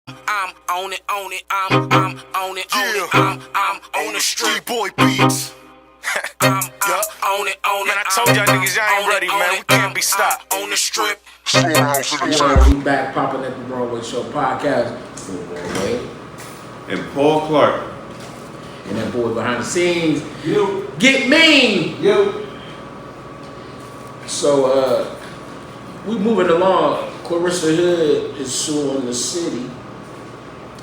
I'm on it, I'm on it, I'm on the street boy beats. I'm on it, man. I told y'all niggas y'all ain't ready, man. We can't be stopped. On the strip. We back popping at the Broadway Show podcast. And Paul Clark. And that boy behind the scenes. You. Get mean! You. So, we moving along. Clarissa Hood is suing the city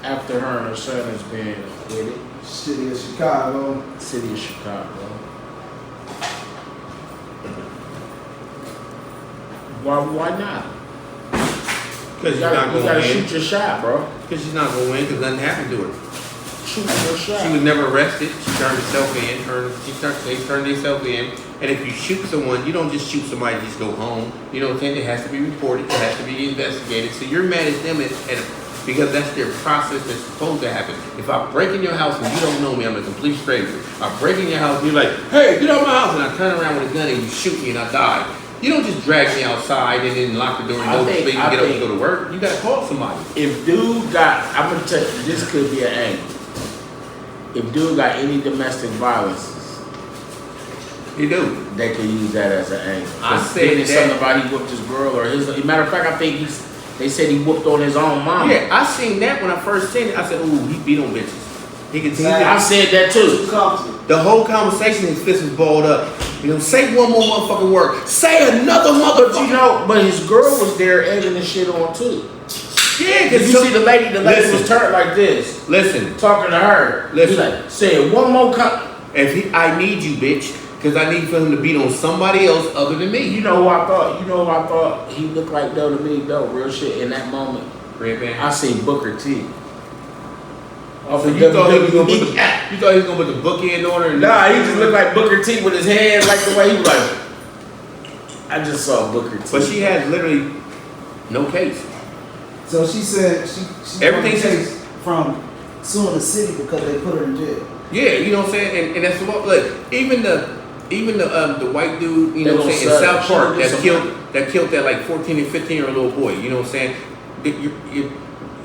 after her and her son has been acquitted. City of Chicago. City of Chicago. Why not? Because You gotta shoot your shot, bro. Because she's not going to win because nothing happened to her. Shoot your shot. She was never arrested. She turned herself in. They turned themselves in. And if you shoot someone, you don't just shoot somebody and just go home. You know what I'm saying? It has to be reported. It has to be investigated. So you're mad at them because that's their process that's supposed to happen. If I break in your house and you don't know me, I'm a complete stranger. I break in your house and you're like, hey, get out of my house. And I turn around with a gun and you shoot me and I die. You don't just drag me outside and then lock the door and go to sleep and get up and go to work. You got to call somebody. If dude got, I'm going to tell you, this could be an angle. If dude got any domestic violences, he do. they could use that as an angle. I said that. Somebody whooped his girl or his. Matter of fact, I think they said he whooped on his own mom. Yeah, I seen that when I first seen it. I said, ooh, he beat on bitches. I said that too. The whole conversation, his fist was balled up. You know, say one more motherfucking word. Say another motherfucking. But his girl was there egging the shit on too. Yeah, Did you see the lady? The lady was turned like this. Listen, talking to her. Listen, like, say it one more I need you, bitch, because I need for him to beat on somebody else other than me. You know who I thought he looked like though to me though, real shit in that moment. Red Band. I seen Booker T. So you thought he was gonna put the book in order? Nah, he just looked like Booker T with his hands like the way he was like. I just saw Booker T. But she has literally no case. So she said she everything case from suing the city because they put her in jail. Yeah, you know what I'm saying, and that's what like even the white dude, you know what I'm saying, in South Park that killed that like 14 and 15-year-old little boy. You know what I'm saying?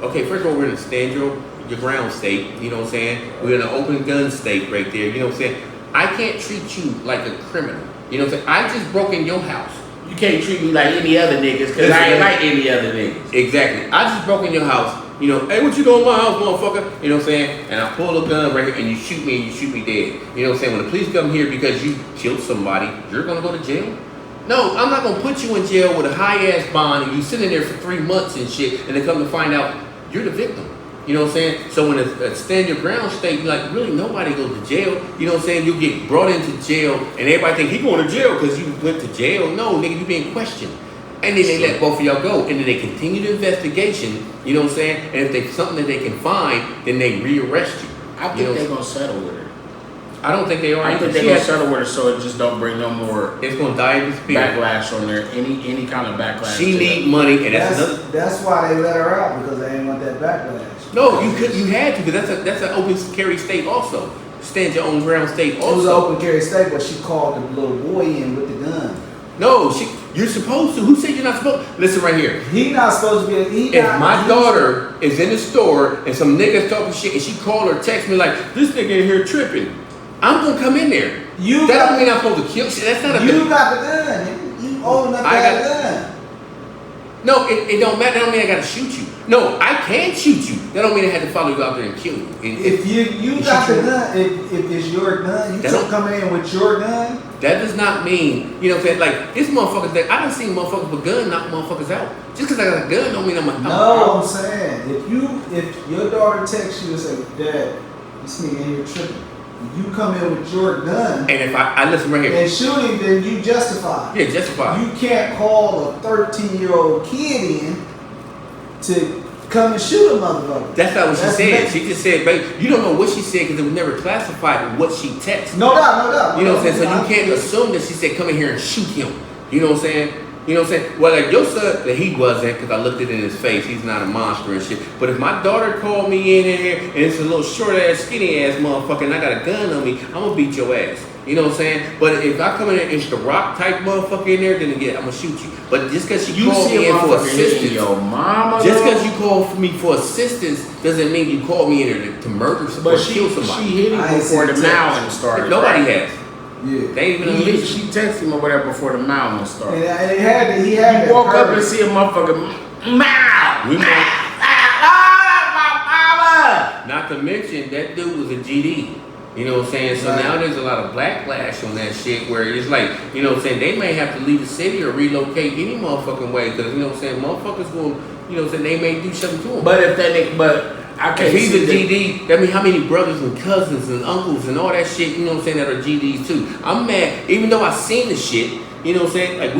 Okay, first of all, we're in a stand your ground state. You know what I'm saying? We're in an open gun state right there. You know what I'm saying? I can't treat you like a criminal. You know what I'm saying? I just broke in your house. You can't treat me like any other niggas because I ain't like any other niggas. Exactly. I just broke in your house. You know, hey, what you doing in my house, motherfucker? You know what I'm saying? And I pull a gun right here and you shoot me and you shoot me dead. You know what I'm saying? When the police come here because you killed somebody, you're going to go to jail? No, I'm not going to put you in jail with a high-ass bond and you sitting there for 3 months and shit and then come to find out you're the victim. You know what I'm saying? So when it's stand your ground state, you're like, really, nobody goes to jail. You know what I'm saying? You'll get brought into jail and everybody think he going to jail because you went to jail. No, nigga, you being questioned. And then they let both of y'all go. And then they continue the investigation. You know what I'm saying? And if there's something that they can find, then they rearrest you. I think they're going to settle with her. I don't think they are. I think they're going to settle with her so it just don't bring no more. It's going to die in the spirit. Backlash on there. Any kind of backlash. She need money and that's why they let her out because they ain't want that backlash. No, you had to because that's an open carry state also. Stand your own ground state also. It was an open carry state, but she called the little boy in with the gun. No, you're supposed to. Who said you're not supposed to? Listen right here. He not supposed to be. If my daughter is in the store and some niggas talking shit and she call or text me like, this nigga in here tripping, I'm going to come in there. That don't mean I'm supposed to kill shit. That's not a You got the gun. You old enough to have the gun. No, it don't matter. That don't mean I got to shoot you. No, I can shoot you. That don't mean I had to follow you out there and kill you. If you got the gun, if it's your gun, you don't come in with your gun. That does not mean, you know what I'm saying? Like, this motherfuckers that I done seen motherfuckers with guns knock motherfuckers out. Just because I got a gun don't mean I'm saying, if your daughter texts you and say, Dad, this nigga here tripping, you come in with your gun. And if I listen right here. And shooting, then you justify. Yeah, justify. You can't call a 13-year-old kid in to come and shoot a motherfucker. That's not what she said. She just said, babe, you don't know what she said because it was never classified what she texted. No doubt. You know what I'm saying? So you can't assume that she said, come in here and shoot him. You know what I'm saying? You know what I'm saying? Well, like your son, that he wasn't, because I looked it in his face. He's not a monster and shit. But if my daughter called me in here and it's a little short ass, skinny ass motherfucker and I got a gun on me, I'm gonna beat your ass. You know what I'm saying? But if I come in there and it's the rock type motherfucker in there, then again, I'm gonna shoot you. But just because you call me in for assistance, your mama, just because you call for me for assistance doesn't mean you call me in there to murder somebody, but kill somebody. She hit him before the mountain started. Nobody has. Yeah. They ain't even unleashed. She texted him or whatever before the mountain started. And he had You woke up and see a motherfucker mouth. We know. Mama. Not to mention that dude was a GD. You know what I'm saying? So now there's a lot of backlash on that shit where it's like, you know what I'm saying, they may have to leave the city or relocate any motherfucking way because, you know what I'm saying, motherfuckers going, you know what I'm saying, they may do something to him. But if that nigga, but I can't if he's see a GD, that means how many brothers and cousins and uncles and all that shit, you know what I'm saying, that are GDs too. I'm mad, even though I seen the shit, you know what I'm saying, like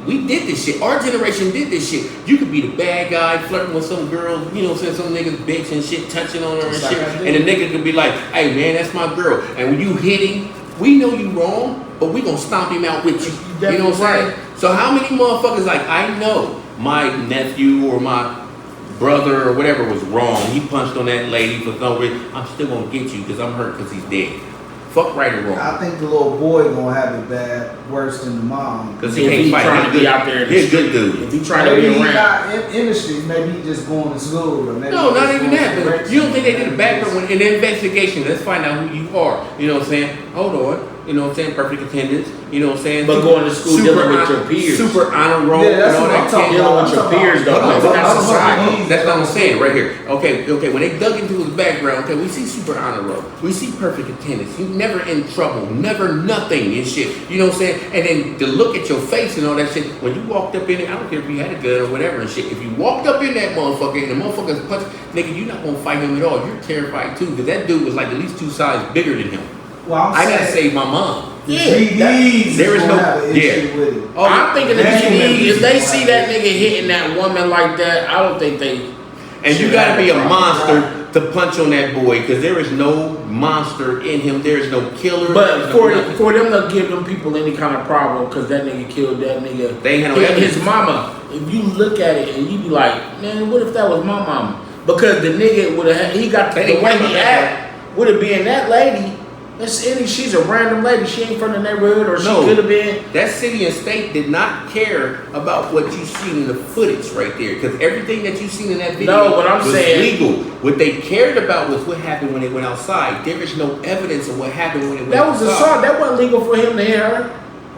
we did this shit. Our generation did this shit. You could be the bad guy flirting with some girl, you know what I'm saying, some nigga's bitch and shit, touching on her and shit. And the nigga could be like, hey man, that's my girl. And when you hit him, we know you wrong, but we gonna stomp him out with you. You know what I'm saying? So how many motherfuckers like, I know my nephew or my brother or whatever was wrong. He punched on that lady for no reason. I'm still gonna get you because I'm hurt because he's dead. Fuck right or wrong. I think the little boy gonna have it bad, worse than the mom. Because he ain't trying to be out there. He's a good dude. If he trying to be Maybe he around. not in the streets, maybe he just going to school. Or maybe No, he not just even going that. to But rec you don't think they did a school. background in the investigation? Let's find out who you are. You know what I'm saying? Hold on. You know what I'm saying? Perfect attendance. You know what I'm saying? But going to school dealing with your peers. Super honor roll. Yeah, that's and all what I'm that talking shit. Dealing with your peers though. Hold on, That's hold not on, society. hold on. That's what I'm saying right here. Okay. When they dug into his background, okay, we see super honor roll. We see perfect attendance. He never in trouble, never nothing and shit. You know what I'm saying? And then to look at your face and all that shit. When you walked up in there, I don't care if you had a gun or whatever and shit. If you walked up in that motherfucker and the motherfucker's punch, nigga, you're not gonna fight him at all. You're terrified too, because that dude was like at least 2 sizes bigger than him. Well, I gotta save my mom. GDs there is gonna have an yeah. issue with it. Oh, I'm thinking the That's GD, if what they I'm see that nigga hitting that woman like that, I don't think they. and you should gotta have be a problem. monster to punch on that boy, because there is no monster in him. There is no killer. But there's no nothing. for them to give them people any kind of problem because that nigga killed that nigga, They ain't had no hit evidence. his mama. If you look at it and you be like, man, what if that was my mama? Because the nigga would have, he got They the didn't way care he about act would have been that lady. She's a random lady. She ain't from the neighborhood, or No. she could have been. That city and state did not care about what you seen in the footage right there, because everything that you seen in that video No, but I'm was saying- legal. What they cared about was what happened when they went outside. There is no evidence of what happened when they went That was outside. assault. That wasn't legal for him to hit her.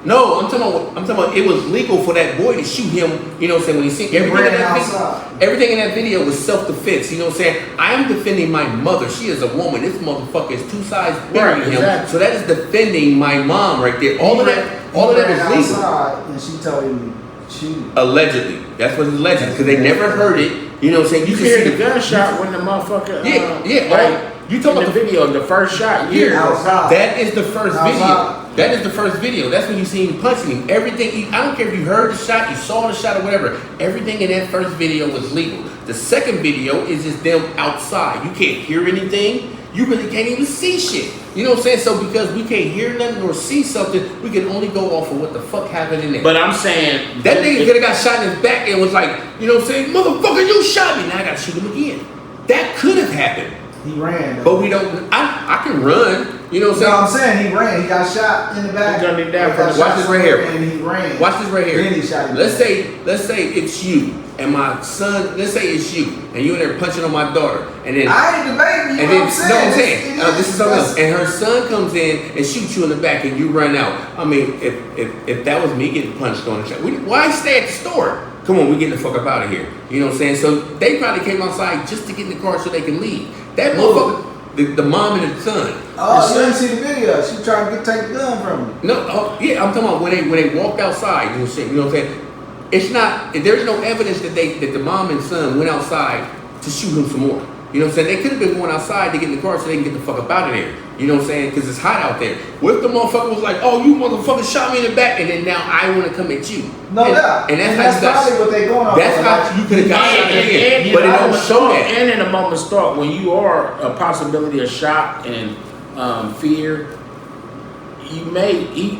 No, I'm talking about it was legal for that boy to shoot him, you know what I'm saying, when he seen everything in ran that outside. everything in that video was self-defense, you know what I'm saying? I am defending my mother. She is a woman. This motherfucker is 2 sizes bigger Right, than him. exactly. So that is defending my mom right there. All of that He was ran legal. outside and she told him to shoot. Allegedly. That's what it's alleged, because they never heard it. You know what I'm saying? You can hear see the gunshot when the motherfucker. Yeah. Like, You in talking the about the video, the first shot. Here, Outside. that is the first Outside. video. That is the first video. That's when you see him punching him. Everything, I don't care if you heard the shot, you saw the shot or whatever. Everything in that first video was legal. The second video is just them outside. You can't hear anything. You really can't even see shit. You know what I'm saying? So because we can't hear nothing or see something, we can only go off of what the fuck happened in there. But I'm saying That nigga could have got shot in his back and was like, you know what I'm saying? Motherfucker, you shot me. Now I gotta shoot him again. That could have happened. He ran. Though. But we don't, I can run. You know what No, I'm I'm saying? saying he ran. He got shot in the back. He gunned him down He from got the- Watch shot this right here. And he ran. Watch this right here. Then he shot him. Let's say it's you and my son. Let's say it's you and you in there punching on my daughter, and then I ain't debating you. and then I'm saying. no, I'm saying this is something else. That's- And her son comes in and shoots you in the back, and you run out. I mean, if that was me getting punched on the shot, why stay at the store? Come on, we getting the fuck up out of here. You know what I'm saying? So they probably came outside just to get in the car so they can leave. That motherfucker, the mom and the son. Oh, the you didn't son- see the video. She tried to take the gun from him. No, yeah, I'm talking about when they walked outside, you know what I'm saying? It's not, there's no evidence that the mom and son went outside to shoot him some more. You know what I'm saying? They could have been going outside to get in the car so they can get the fuck up out of there. You know what I'm saying? Because it's hot out there. What if the motherfucker was like, oh, you motherfucker shot me in the back, and then now I want to come at you? No and, doubt. And that's, And how that's you got, probably what they going off that's of. how you could have got shot again. But it don't show that. And in a moment's thought, when you are a possibility of shock and fear, you may he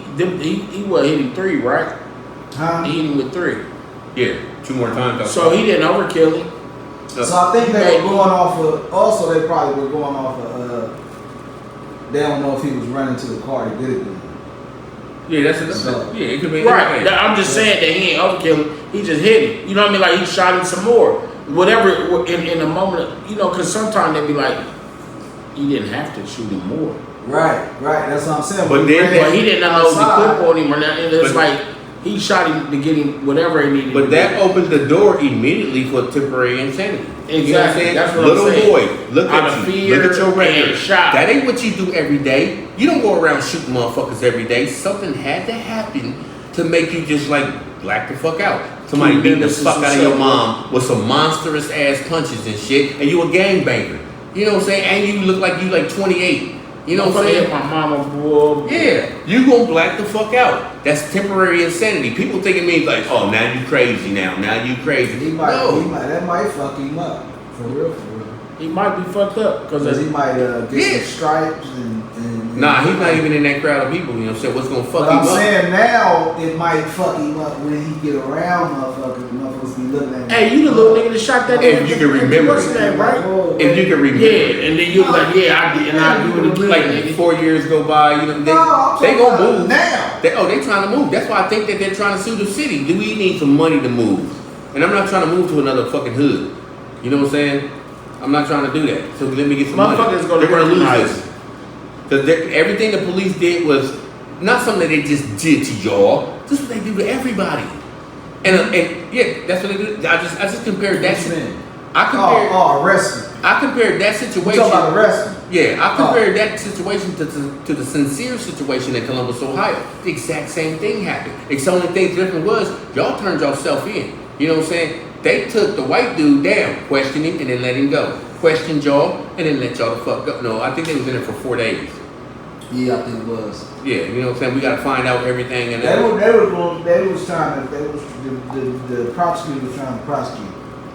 what hit him 3, right? Huh? He hit him with 3, Yeah, 2 more times. so he didn't overkill him. So I think they were going off of. Also, they probably were going off of. They don't know if he was running to the car to get it. Yeah, that's it. So- Yeah, it could be Right. anything. I'm just saying that he ain't overkill him. He just hit him. You know what I mean? Like he shot him some more. Whatever in a moment, you know, because sometimes they be like, you didn't have to shoot him more. Right. That's what I'm saying. But When we then- ran But he didn't know the outside, clip on him or nothing. It's But- like he shot him to get him whatever he needed. But to that get. opened the door immediately for temporary insanity. You know what I'm Exactly. saying? That's what Little I'm saying. boy, look Out at of you. fear Look at your record. and shock. That ain't what you do every day. You don't go around shooting motherfuckers every day. Something had to happen to make you just like black the fuck out. Somebody beating the fuck out of your mom with some monstrous ass punches and shit, and you a gangbanger. You know what I'm saying? And you look like you like 28. You know what I'm saying? My mama, boy. Yeah, you gonna black the fuck out. That's temporary insanity. People think it means like, oh, now you crazy now. Now you crazy. that might fuck him up. For real. He might be fucked up Because he might get Yeah. some stripes and Nah, he's not even in that crowd of people. You know what I'm saying? What's gonna fuck But him I'm up? saying now it might fuck him up when he get around motherfuckers be looking at him. Hey, you the little nigga that shot that If nigga. you can remember What's his name, right? Whoa, If you can remember. Yeah, and then you like, yeah, I did, and I do it again. Like nigga. 4 years go by, you know, No, I'm they talking gonna about move. now. They trying to move. That's why I think that they're trying to sue the city. Do we need some money to move? And I'm not trying to move to another fucking hood. You know what I'm saying? I'm not trying to do that. So let me get some money. Motherfuckers gonna They're gonna lose recognize this. Because everything the police did was not something that they just did to y'all. This is what they do to everybody. And yeah, that's what they do. I just compared that. What you mean? Arrest him. I compared that You situation. talking about arrest him? Yeah, I compared that situation to the sincere situation in Columbus, Ohio. The exact same thing happened. The only thing different was y'all turned yourself in. You know what I'm saying? They took the white dude down, questioned him, and then let him go. Questioned y'all, and then let y'all the fuck go. No, I think they was in it for 4 days. Yeah, I think it was. Yeah, you know what I'm saying? We gotta find out everything and The prosecutor was trying to prosecute.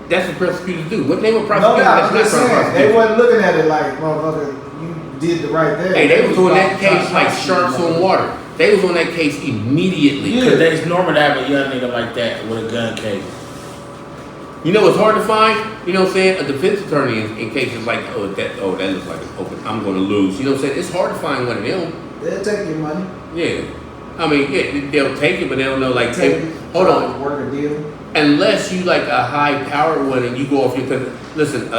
that's what prosecutors do. What they were No, prosecuting, I'm that's just not saying, prosecuting. they wasn't looking at it like, motherfucker, you did the right thing. Hey, they was on that trying to case like prosecute sharks on motherfucker. water. They was on that case immediately. Yeah. Because it's normal to have a young nigga like that with a gun case. You know what's hard to find? You know what I'm saying? A defense attorney in cases like, that looks like it's open. I'm gonna lose. You know what I'm saying? It's hard to find one of them. They'll take your money. Yeah. I mean, yeah, they'll take it, but they don't know like, Take it. hold on. Work a deal. Unless you like a high powered one and you go off your, cause listen,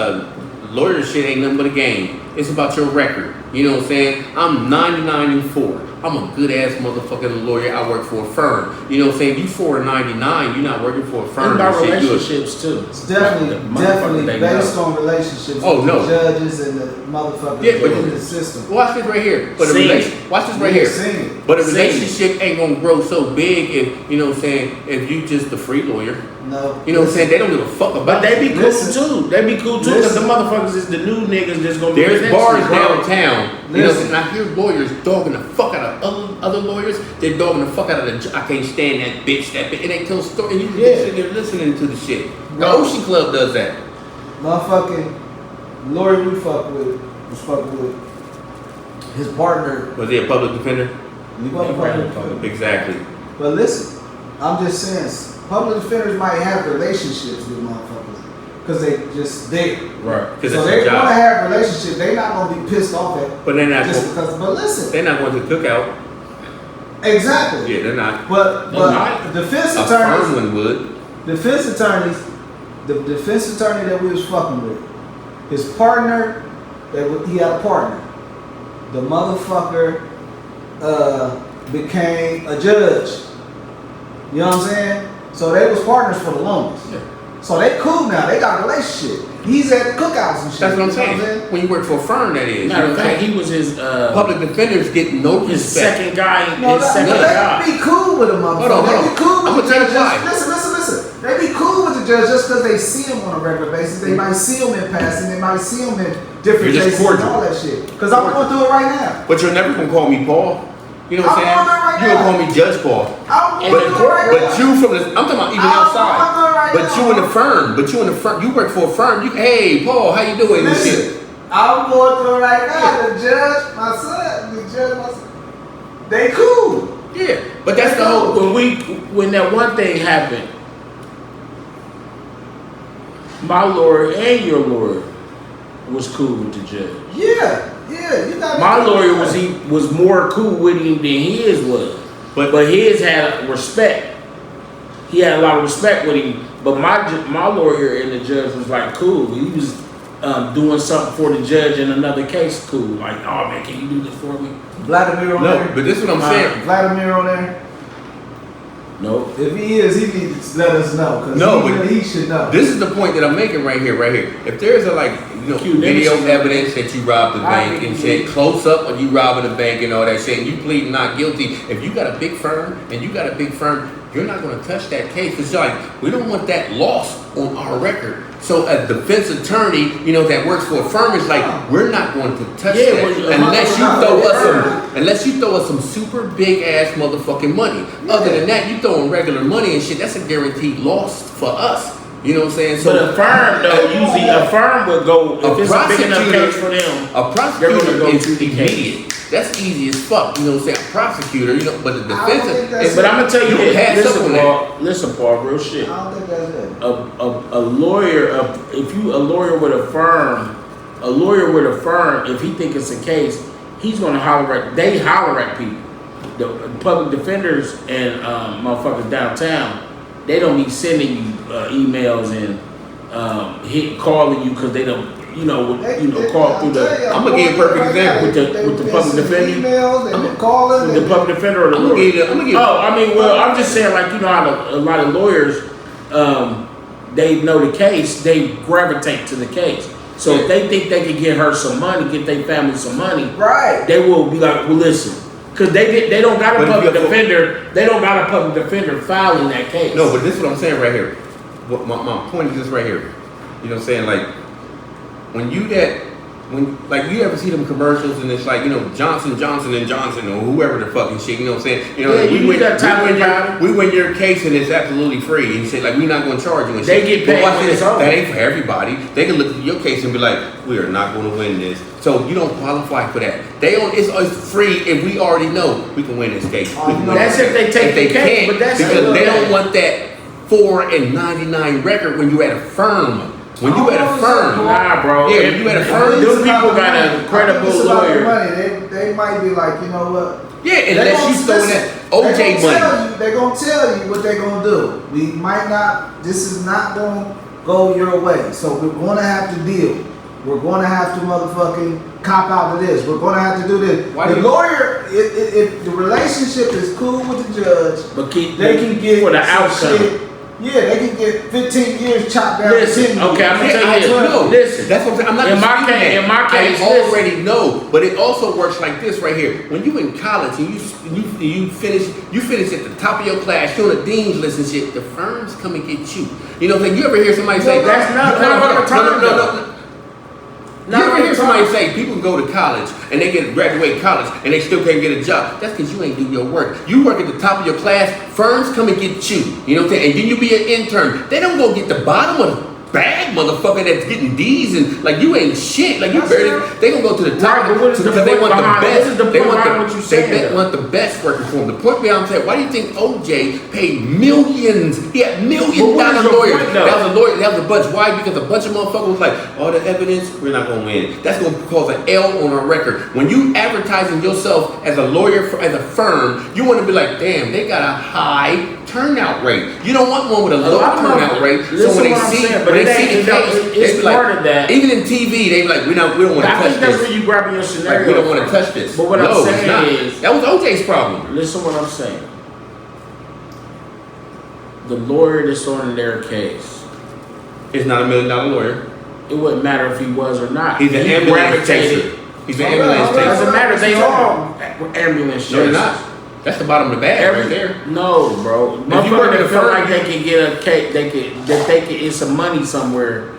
lawyer shit ain't nothing but a game. It's about your record. You know what I'm saying? I'm 99-4. I'm a good ass motherfucking lawyer. I work for a firm. You know what I'm saying? You 499, you're not working for a It's firm. about and shit. relationships too. It's definitely The motherfucker they based know. on relationships Oh, with no. the judges and the motherfuckers Yeah, but- in the system. Watch this right here. But Sing it. watch this right Yeah, here. sing it. But a Sing it. relationship ain't gonna grow so big if, you know what I'm saying, if you just the free lawyer. No. You know what I'm saying? They don't give a fuck But about they be cool Listen. too. They be cool too because the Listen. motherfuckers is the new niggas that's gonna be. There's the next bars nigga. downtown, you know, Listen. and I hear lawyers dogging the fuck out of other lawyers. They're dogging the fuck out of I can't stand that bitch, and they tell story, and you just Yeah. sitting there listening to the shit. The No. Ocean Club does that. Motherfucking lawyer we fuck with was fucking with his partner. Was he a public defender? We wasn't fucking with. Exactly. But listen, I'm just saying, public defenders might have relationships with motherfuckers because they just there. Right. Because So it's they a want to job. have relationships. They not gonna be pissed off at But they're not. just because. But listen, They're not going to cookout. exactly. Yeah, they're not. But They're not. defense A attorneys, firm one would. the defense attorney that we was fucking with, his partner, he had a partner. The motherfucker became a judge. You know what I'm saying? So they was partners for the longest. Yeah. So they cool now. They got a relationship. He's at the cookouts and shit. That's what I'm You know saying. When you work for a firm, that is. Matter You know of what I'm fact, saying? he was his Public defenders get no his respect. second guy. No, his second they guy. be cool with a motherfucker. Hold on. They be cool I'ma with the tell you judge. why. Listen. They be cool with the judge just because they see him on a regular basis. They might see him in passing. They might see him in different You're just places and cordial. all that shit. Because I'm going through it right now. But you're never gonna call me Paul. You know what I'm I'm saying? going through it right You're gonna now. call me Judge Paul. I'm In going the through it right But now. you from the, I'm talking about even I'm outside. going through it right But now. you in the firm. You work for a firm. You, hey, Paul, how you doing? And shit. Listen, I'm going through it right now. The judge, my son. They cool. Yeah, but that's the whole. When that one thing happened, my lawyer and your lawyer was cool with the judge. Yeah. You got My lawyer was more cool with him than his was. But his had respect. He had a lot of respect with him. But my lawyer and the judge was like, cool. He was doing something for the judge in another case. Cool. Like, oh man, can you do this for me? Vladimir on there? No, but this is what I'm saying. Vladimir on there? Nope. If he is, he needs to let us know. Because he should know. This is the point that I'm making right here. If there's a video evidence that you robbed the bank and shit, close up when you robbing the bank and all that shit, and you plead not guilty. If you got a big firm you're not going to touch that case. It's like, we don't want that lost on our record. So a defense attorney, that works for a firm is like, we're not going to touch that unless you throw us some super big ass motherfucking money. Yeah. Other than that, you throwing regular money and shit, that's a guaranteed loss for us. You know what I'm saying? So but a firm though, usually a firm would go, if it's a big enough case for them, a prosecutor is immediate. That's easy as fuck, you know what I'm saying? A prosecutor, but the defense. But I'm gonna tell you this. Listen, Paul, real shit. I don't think that's it. A lawyer, if you a lawyer with a firm, if he think it's a case, he's gonna holler at. They holler at people. The public defenders and motherfuckers downtown, they don't be sending you emails and calling you because they don't. Call through the. I'm gonna give you a perfect example with the public defender. Emails and calling. The public defender or the lawyer. I'm just saying, like, how a lot of lawyers, they know the case, they gravitate to the case. So if they think they can get her some money, get their family some money, right? They will be like, well, listen, because they don't got a public defender. They don't got a public defender filing that case. No, but this is what I'm saying right here. My point is this right here. You know what I'm saying, like. When you ever see them commercials and it's like, Johnson & Johnson or whoever the fucking shit, you know what I'm saying? We win your case and it's absolutely free and shit, like we're not gonna charge you and shit. They get paid for this. That ain't for everybody. They can look at your case and be like, we are not gonna win this. So you don't qualify for that. It's free and we already know we can win this case. That's if they take the case, but that's because they don't want that 4-99 record when you at a firm. When you at a firm, nah, bro. Yeah, when you at a firm, those people got a credible lawyer. They might be like, you know what? Yeah, unless you throwing that OJ money. They're gonna tell you what they're gonna do. We might not. This is not gonna go your way. So we're gonna have to deal. We're gonna have to motherfucking cop out to this. We're gonna have to do this. The lawyer, if the relationship is cool with the judge, but they can get for the outcome. Shit. Yeah, they can get 15 years chopped down. Listen, okay, I'm gonna tell you this. Listen, that's what I'm saying. I'm not in my case, I already know, but it also works like this right here. When you in college and you finish at the top of your class, you're on the dean's list and shit. The firms come and get you. You know what I'm saying? You ever hear somebody say that's not what I'm talking about? You ever hear somebody say people go to college and they graduate college and they still can't get a job? That's because you ain't do your work. You work at the top of your class, firms come and get you. You know what I'm saying? And then you be an intern. They don't go get the bottom of the bag, motherfucker, that's getting D's and like you ain't shit. Like you barely. They gonna go to the top because they want the best. They want the best working for them. The point behind saying, why do you think OJ paid millions? He had $1,000,000 lawyers. That was a lawyer. That was a bunch. Why? Because a bunch of motherfuckers was like, all the evidence, we're not gonna win. That's gonna cause an L on our record. When you advertising yourself as a lawyer as a firm, you want to be like, damn, they got a high turnout rate. You don't want one with a low turnout rate. So when they see the case, they be like, even in TV, they be like, we don't want to touch this. I think that's where you grabbing your scenario. Like, we don't want to touch this. But what I'm saying is, that was OJ's problem. Listen, what I'm saying. The lawyer that's on their case is not $1 million lawyer. It wouldn't matter if he was or not. He's an ambulance chaser. He's an ambulance chaser. Doesn't matter. They all ambulance chasers. No, they're not. That's the bottom of the bag right there. No, bro. Motherfuckers that feel like they can get a cake, they can it's some money somewhere.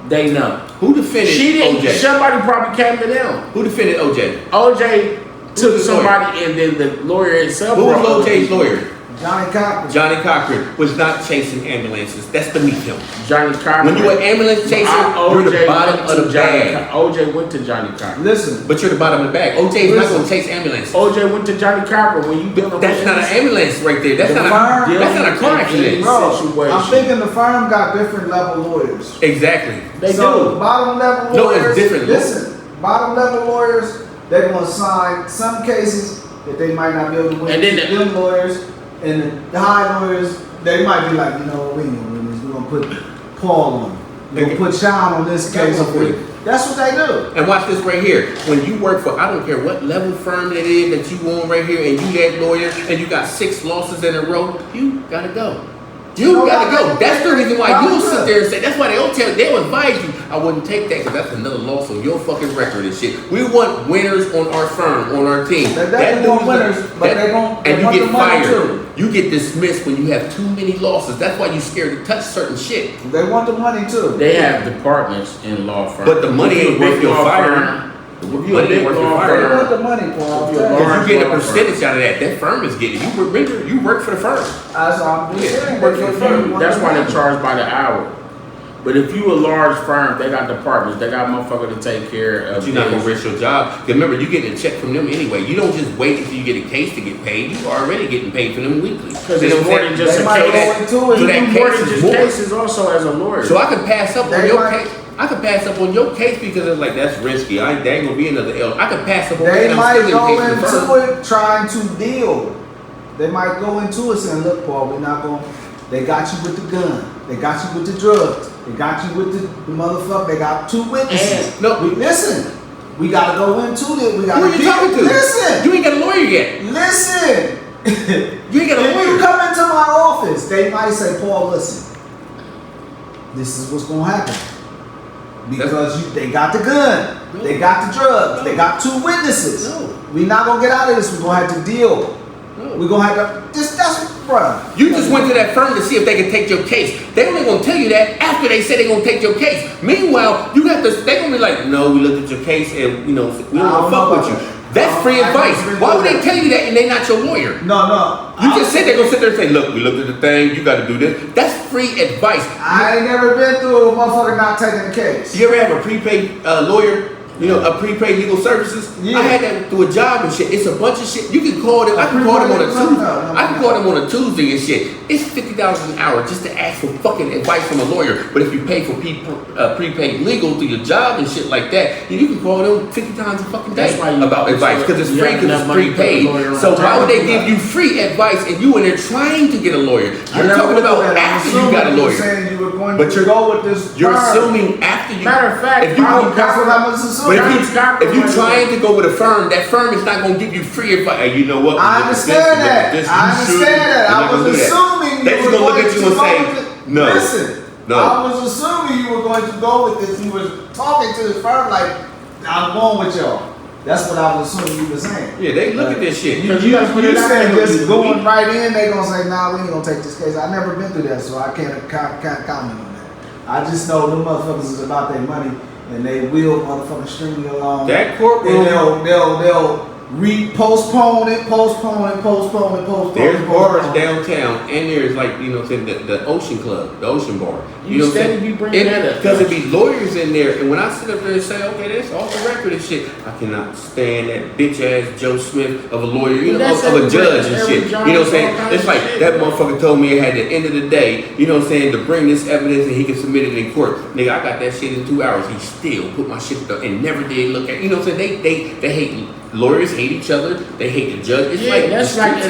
They know. Who defended OJ? Somebody probably came to them. Who defended OJ? OJ took somebody and then the lawyer itself. Who was OJ's lawyer? Johnny Cochran. Johnny Cochran was not chasing ambulances. That's beneath him. Johnny Cochran. When you're an ambulance chaser, you're the bottom of the bag. OJ went to Johnny Cochran. Listen. But you're the bottom of the bag. OJ is not going to chase ambulances. OJ went to Johnny Cochran when you that's not an ambulance right there. That's not a car accident. Bro, I'm thinking the firm got different level lawyers. Exactly. They do. Bottom level lawyers. No, it's different. Listen, bottom level lawyers, they're going to sign some cases. that they might not be able to win. And then them lawyers and the high lawyers, they might be like, you know what, we ain't gonna win this. We're gonna put Paul on. We're gonna put Sean on this case. That's what they do. And watch this right here. When you work for, I don't care what level firm it is that you on right here, and you that lawyer, and you got 6 losses in a row, you gotta go. You gotta go. That's the reason why you'll sit there and say, that's why they'll advise you, I wouldn't take that because that's another loss on your fucking record and shit. We want winners on our firm, on our team. They want winners, but they want and you get fired. Too. You get dismissed when you have too many losses. That's why you're scared to touch certain shit. They want the money too. They have departments in law firms. But the money ain't worth your fire. If you a big law They firm, want the money, Paul. Because you get a percentage out of that. That firm is getting. You work for the firm. That's all I'm just saying. You work for the firm. that's why they charge by the hour. But if you a large firm, they got departments. They got motherfucker to take care of. But you're not gonna risk your job. Because remember, you getting a check from them anyway. You don't just wait until you get a case to get paid. You already getting paid for them weekly. Because it's more than just a case. So that More case than is just more. cases also as a lawyer. So I can pass up on your case. I could pass up on your case because it's like that's risky. There ain't gonna be another L. I could pass up on They it. might go into it trying to deal. They might go into it saying, "Look, Paul, we're not going. They got you with the gun. They got you with the drugs. They got you with the motherfucker. They got 2 witnesses. Listen, we gotta go into it. We gotta. Who are you talking to? Listen, You ain't got a lawyer yet. listen. You ain't got a If lawyer. you come into my office, they might say, Paul, listen, this is what's gonna happen. Because they got the gun, they got the drugs, they got 2 witnesses. We're not gonna get out of this. We're gonna have to deal. We're gonna have to. That's bruh. You just went to that firm to see if they can take your case. They only gonna tell you that after they say they're gonna take your case. Meanwhile, you have to. They gonna be like, no, we looked at your case and we don't wanna fuck with you. That's free advice. Why would they tell you that and they not your lawyer? No. You just said they're gonna sit there and say, look, we looked at the thing, you gotta do this. That's free advice. I ain't never been through a motherfucker not taking the case. You ever have a prepaid lawyer? You know, a prepaid legal services. Yeah. I had that through a job and shit. It's a bunch of shit. You can call them. I can call them on a Tuesday. I can call them on a Tuesday and shit. It's $50 an hour just to ask for fucking advice from a lawyer. But if you pay for prepaid legal through your job and shit like that, you can call them 50 times a fucking day about advice because it's free because it's prepaid. So why would they give you free advice and you in there trying to get a lawyer? You're talking about after you got a lawyer. Saying you were going But to go with this. You're firm. assuming after you. Matter of fact, if you That's what I was assuming. But if you trying to go with a firm, that firm is not gonna give you free advice. Hey, you know what? I understand that. I understand that. I was assuming they just gonna look at you and say, no. Listen, no. I was assuming you were going to go with this. You were talking to this firm like, I'm going with y'all. That's what I was assuming you were saying. Yeah, they look at this shit. You said just going right in, they gonna say, nah, we ain't gonna take this case. I've never been through that, so I can't comment on that. I just know them motherfuckers is about their money. And they will motherfucking string you along. That courtroom. And they'll postpone it. There's bars downtown, and there's like, you know what I'm saying, the Ocean Club, the Ocean Bar. You know what I'm saying? Be bringing that up. Because there be lawyers in there, and when I sit up there and say, okay, that's off the record and shit, I cannot stand that bitch ass Joe Smith of a lawyer, you know, of a judge and shit. You know what I'm saying? It's like that motherfucker told me at the end of the day, you know what I'm saying, to bring this evidence and he can submit it in court. Nigga, I got that shit in 2 hours. He still put my shit up and never did look at. You know what I'm saying? They hate. Lawyers hate each other. They hate the judge. It's like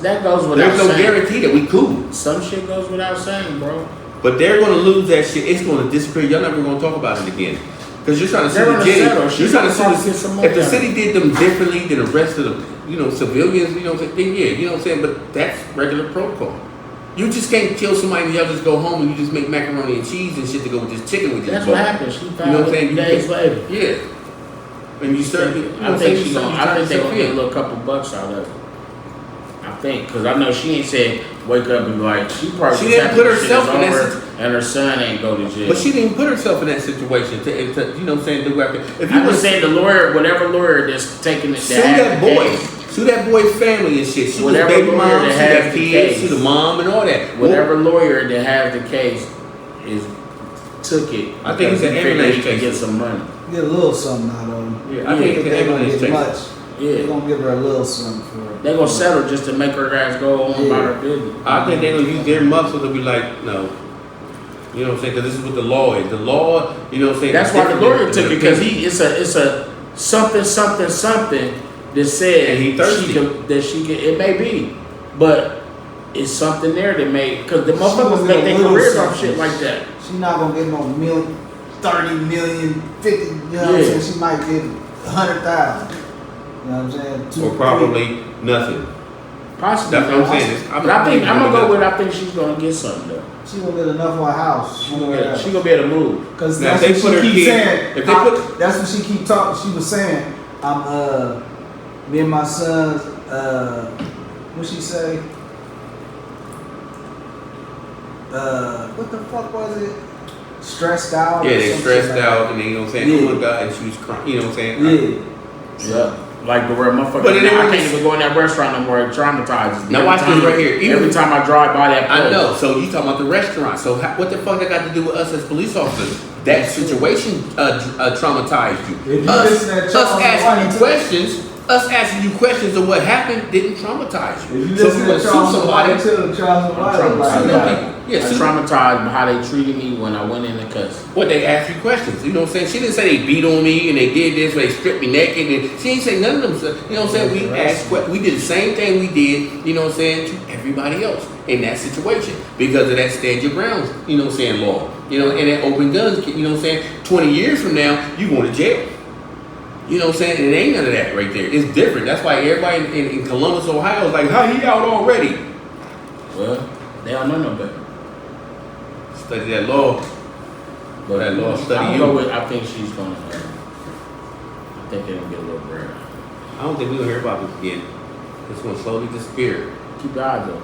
that goes without There's no saying. guarantee that we cool. Some shit goes without saying, bro. But they're gonna lose that shit. It's gonna disappear. Y'all never gonna talk about it again. Because you're trying to sue the city. You're trying to sue the. If the city did them differently than the rest of the, you know, civilians, you know what I'm saying? Then yeah, you know what I'm saying. But that's regular protocol. You just can't kill somebody and y'all just go home and you just make macaroni and cheese and shit to go with this chicken with this. That's what happened. She found, you know what I'm saying? Days later. Yeah. And you start. I think she's gonna. I think they're gonna get a little couple bucks out of it. I think, cause I know she ain't said wake up and be like she probably. She didn't put herself in that and her son ain't go to jail. But she didn't put herself in that situation to you know what I'm saying, do after. If you was saying the lawyer, whatever lawyer that's taking it, sue that boy, sue that boy's family and shit. She was baby mom, she got kids, she the mom and all that. Whatever lawyer that has the case took it. I think it's an ambulance case. Get some money. Get a little something out of them. Yeah, I think it's an ambulance get case. much. Yeah, they're gonna give her a little something for it. They're gonna settle just to make her guys go on about her business. I think they're gonna use their muscle to be like, no. You know what I'm saying? Because this is what the law is. The law, you know what I'm saying? That's why the lawyer took it, because it's a something. that said And he thirsty. she can. It may be, but it's something there that may because the She gonna motherfuckers get make a their little careers off something. shit like that. She not gonna get no 30 million, 50. You know what I'm Yeah. saying? She might get 100,000. You know what I'm saying? Or probably nothing. Possibly. That's what I'm saying. But I think I'm gonna go with. I think she's gonna get something though. She gonna get enough for a house. She gonna be able to move. Cause Now, that's if they what put she her keep kid- saying. if they put- That's what she keep talking. She was saying, I'm me and my sons. What she say? What the fuck was it? Stressed out. Yeah, or they some stressed shit like out, and they, you know what I'm saying? Yeah. Oh my God, and she was crying. You know what I'm saying? that. Yeah. Like the word motherfucker. But it I was- can't even go in that restaurant no more. It traumatizes me. Now Every watch this time- right here. Even- Every time I drive by that place. I know. So you talking about the restaurant? So what the fuck that got to do with us as police officers? That situation traumatized you. If you Us, listen to us Charles asking you White- questions. Us asking you questions of what happened didn't traumatize you. If you So listen we to would sue Charles somebody. White too, Charles White was traumatized. like, Sue them Yeah. people. Yeah, I'm sue. traumatized by how they treated me when I went in the cuss. What they asked you questions, you know what I'm saying? She didn't say they beat on me and they did this, or they stripped me naked, and she ain't say none of them stuff. You know what I'm saying? We asked, we did the same thing we did, you know what I'm saying, to everybody else in that situation because of that stand your ground, you know what I'm saying, law. You know, and that open guns, you know what I'm saying? 20 years from now, you going to jail. You know what I'm saying? And it ain't none of that right there. It's different. That's why everybody in Columbus, Ohio is like, how he out already? Well, they don't know no better. Study that law. But That law study I'm you. gonna go with, I think she's gonna. I think they're gonna get a little bread. I don't think we're going to hear about this again. It's going to slowly disappear. Keep your eyes open.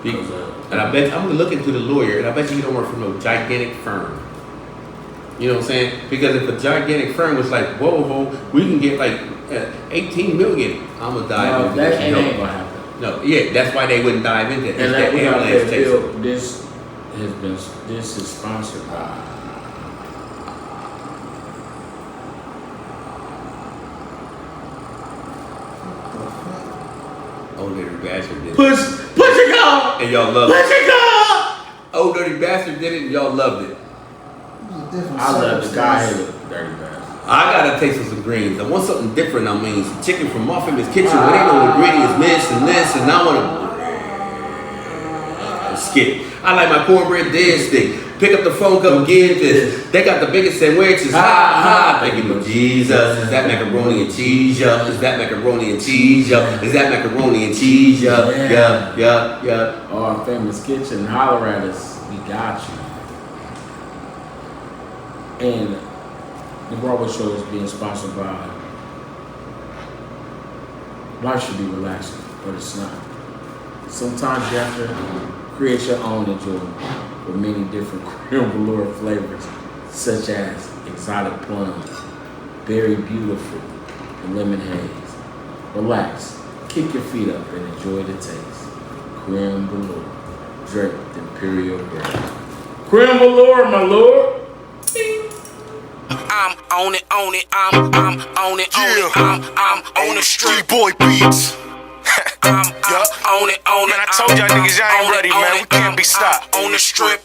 Because, and I bet I'm gonna look into the lawyer, and I bet you he don't work for no gigantic firm. You know what I'm saying? Because if a gigantic firm was like, whoa, we can get like 18 million, I'm gonna dive No, into that this. ain't gonna happen. No, yeah, that's why they wouldn't dive into it. And It's that that we got ambulance that takes bill. it. This is sponsored by. Oh, dirty bastard did it. Push it, go! And y'all loved Push it. it, go! Oh, dirty bastard did it, and y'all loved it. I love the guy hated dirty bastard. I gotta taste of some greens. I want something different. I mean, some chicken from Muffin Kitchen. Where they know ingredients, this, and I want to skip. I like my cornbread dead stick. Pick up the phone, come get this. They got the biggest sandwiches. Ha ha! Thank you, Jesus. Is that macaroni and cheese? Yup. Is that macaroni and cheese? Yup. Is that macaroni and cheese? Yup. Yup. Oh, our famous kitchen, holler at us. We got you. And the Broadway show is being sponsored by. Life should be relaxing, but it's not. Sometimes you have to create your own enjoyment with many different creme velour flavors, such as exotic plums, berry beautiful, and lemon haze. Relax, kick your feet up, and enjoy the taste. Creme velour, draped imperial bread. Creme velour, my lord. I'm on it, I'm on it, I'm on the street boy beats. I'm on it, man. I told y'all niggas y'all ain't ready, man. We can't be stopped on the strip.